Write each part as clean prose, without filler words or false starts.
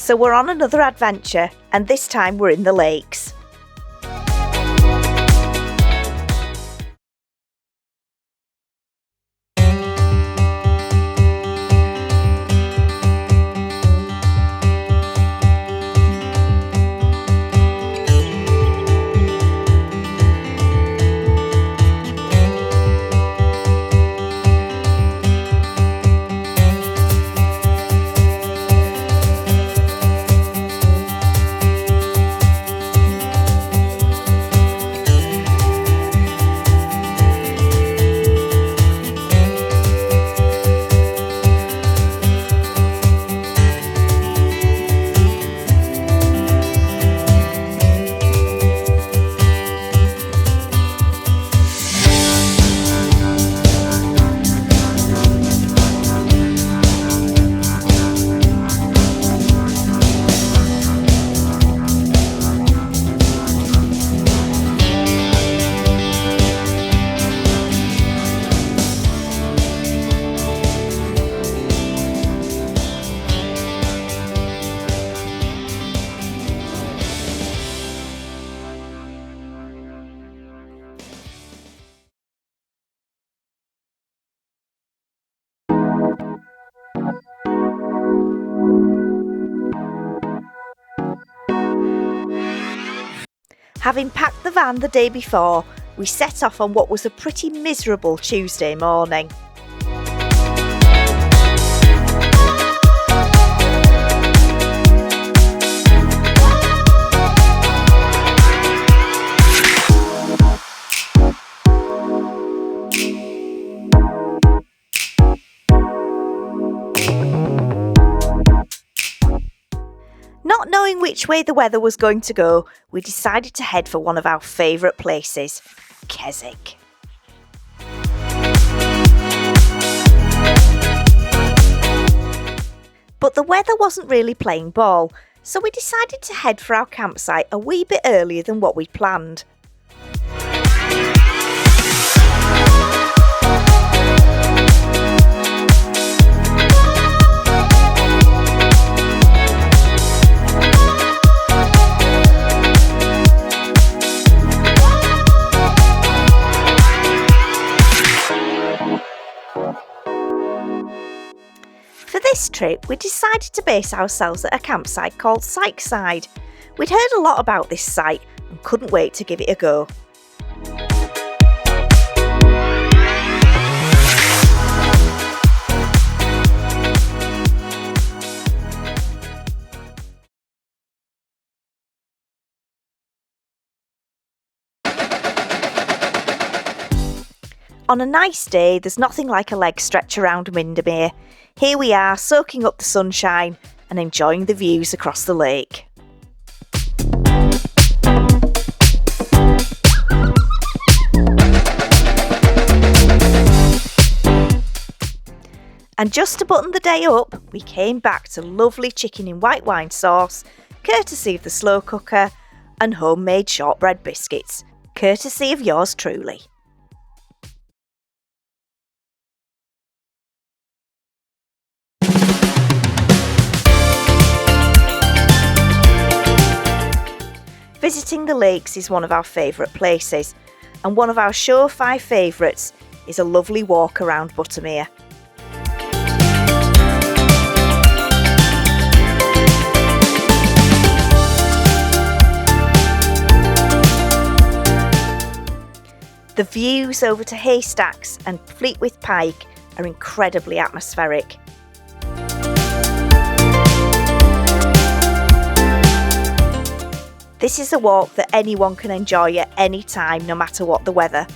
So we're on another adventure, and this time we're in the lakes. Having packed the van the day before, we set off on what was a pretty miserable Tuesday morning. Not knowing which way the weather was going to go, we decided to head for one of our favourite places, Keswick. But the weather wasn't really playing ball, so we decided to head for our campsite a wee bit earlier than what we'd planned. For this trip, we decided to base ourselves at a campsite called Sykeside. We'd heard a lot about this site and couldn't wait to give it a go. On a nice day, there's nothing like a leg stretch around Windermere. Here we are, soaking up the sunshine and enjoying the views across the lake. And just to button the day up, we came back to lovely chicken in white wine sauce, courtesy of the slow cooker, and homemade shortbread biscuits, courtesy of yours truly. Visiting the lakes is one of our favourite places, and one of our surefire favourites is a lovely walk around Buttermere. The views over to Haystacks and Fleetwith Pike are incredibly atmospheric. This is a walk that anyone can enjoy at any time, no matter what the weather.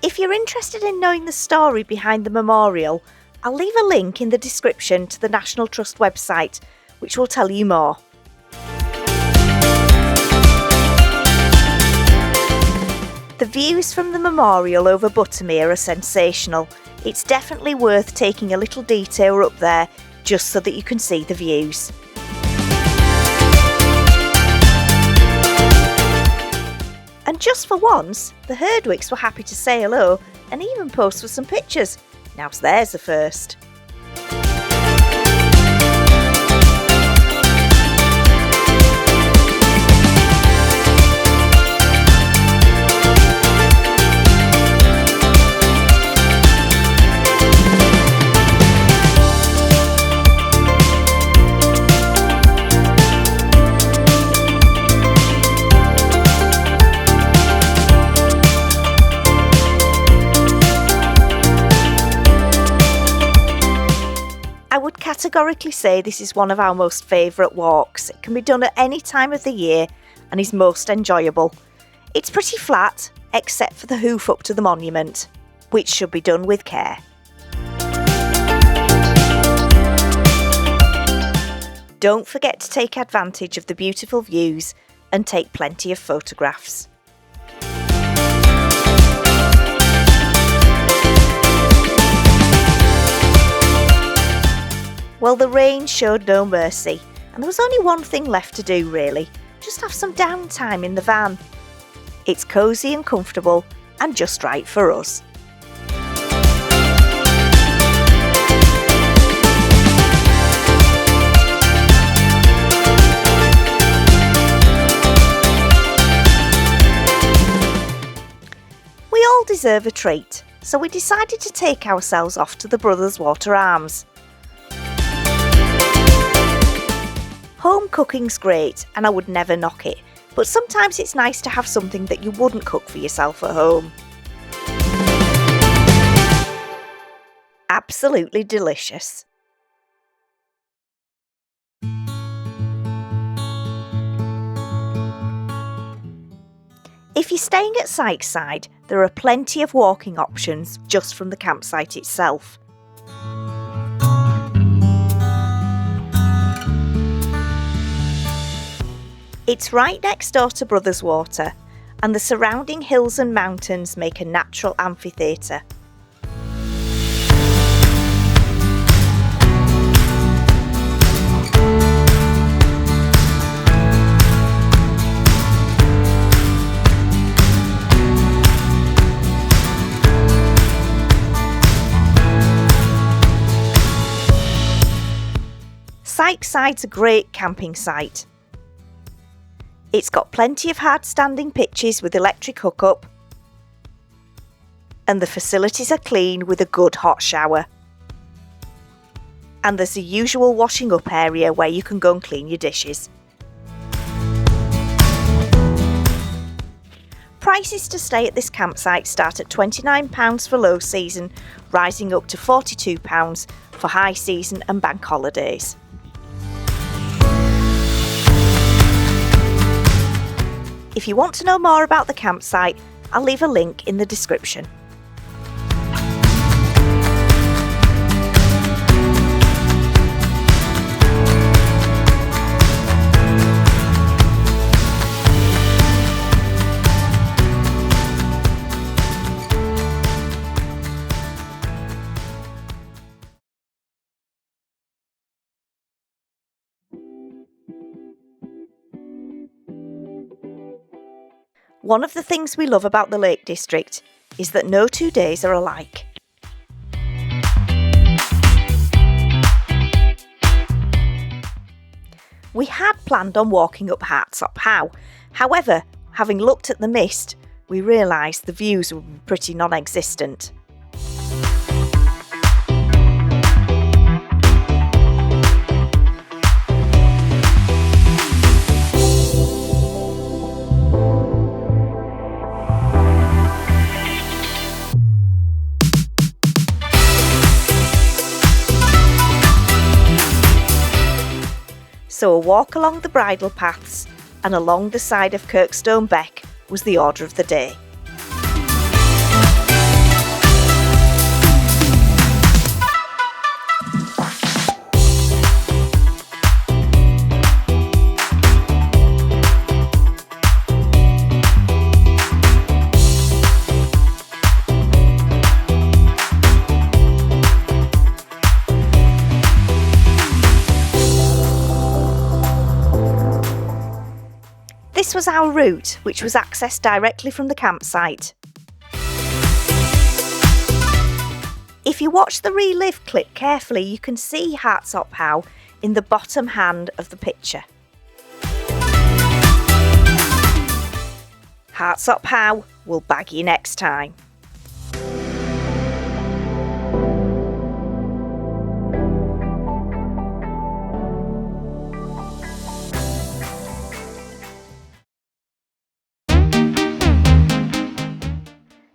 If you're interested in knowing the story behind the memorial, I'll leave a link in the description to the National Trust website, which will tell you more. The views from the memorial over Buttermere are sensational. It's definitely worth taking a little detour up there just so that you can see the views. And just for once, the Herdwicks were happy to say hello and even pose for some pictures. Now there's a first. I would categorically say this is one of our most favourite walks. It can be done at any time of the year and is most enjoyable. It's pretty flat, except for the hoof up to the monument, which should be done with care. Don't forget to take advantage of the beautiful views and take plenty of photographs. Well, the rain showed no mercy, and there was only one thing left to do really, just have some downtime in the van. It's cosy and comfortable and just right for us. We all deserve a treat, so we decided to take ourselves off to the Brotherswater Arms. Home cooking's great and I would never knock it, but sometimes it's nice to have something that you wouldn't cook for yourself at home. Absolutely delicious. If you're staying at Sykeside, there are plenty of walking options just from the campsite itself. It's right next door to Brotherswater, and the surrounding hills and mountains make a natural amphitheatre. Sykeside's a great camping site. It's got plenty of hard-standing pitches with electric hookup, and the facilities are clean with a good hot shower. And there's a usual washing up area where you can go and clean your dishes. Prices to stay at this campsite start at £29 for low season, rising up to £42 for high season and bank holidays. If you want to know more about the campsite, I'll leave a link in the description. One of the things we love about the Lake District is that no 2 days are alike. We had planned on walking up Hartsop Howe. However, having looked at the mist, we realised the views were pretty non-existent. So a walk along the bridle paths and along the side of Kirkstone Beck was the order of the day. This was our route, which was accessed directly from the campsite. If you watch the relive clip carefully, you can see Hartsop Howe in the bottom hand of the picture. Hartsop Howe will bag you next time.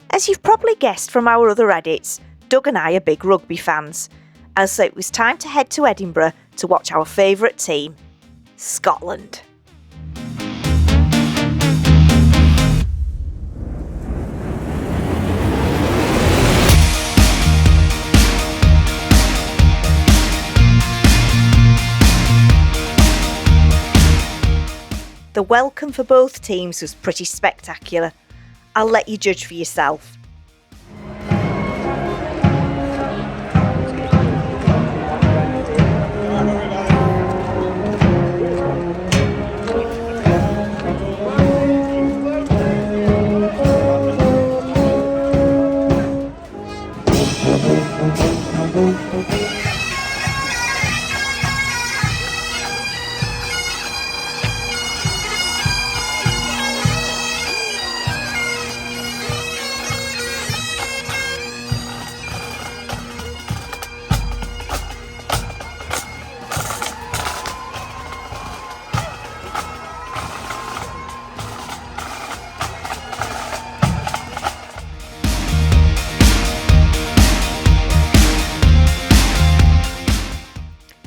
As you've probably guessed from our other edits, Doug and I are big rugby fans, and so it was time to head to Edinburgh to watch our favourite team, Scotland. The welcome for both teams was pretty spectacular. I'll let you judge for yourself.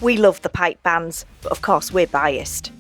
We love the pipe bands, but of course we're biased.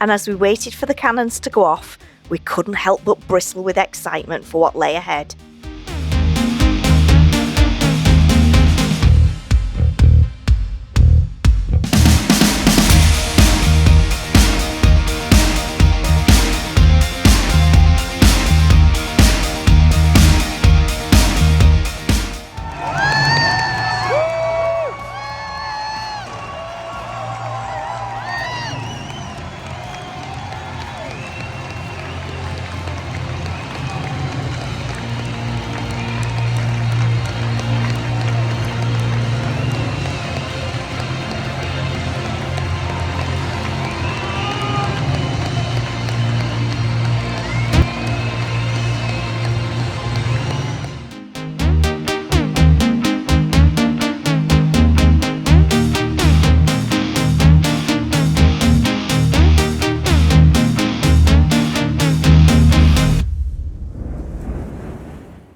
And as we waited for the cannons to go off, we couldn't help but bristle with excitement for what lay ahead.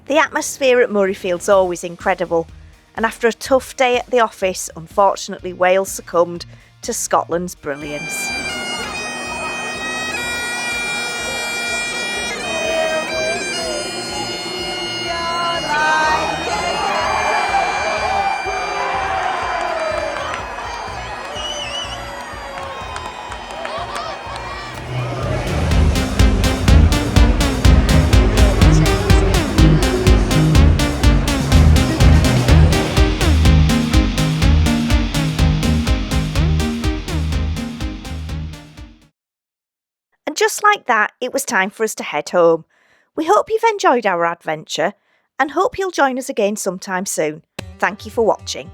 The atmosphere at Murrayfield's always incredible, and after a tough day at the office, unfortunately Wales succumbed to Scotland's brilliance. And just like that, it was time for us to head home. We hope you've enjoyed our adventure, and hope you'll join us again sometime soon. Thank you for watching.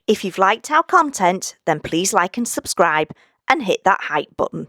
If you've liked our content, then please like and subscribe and hit that hype button.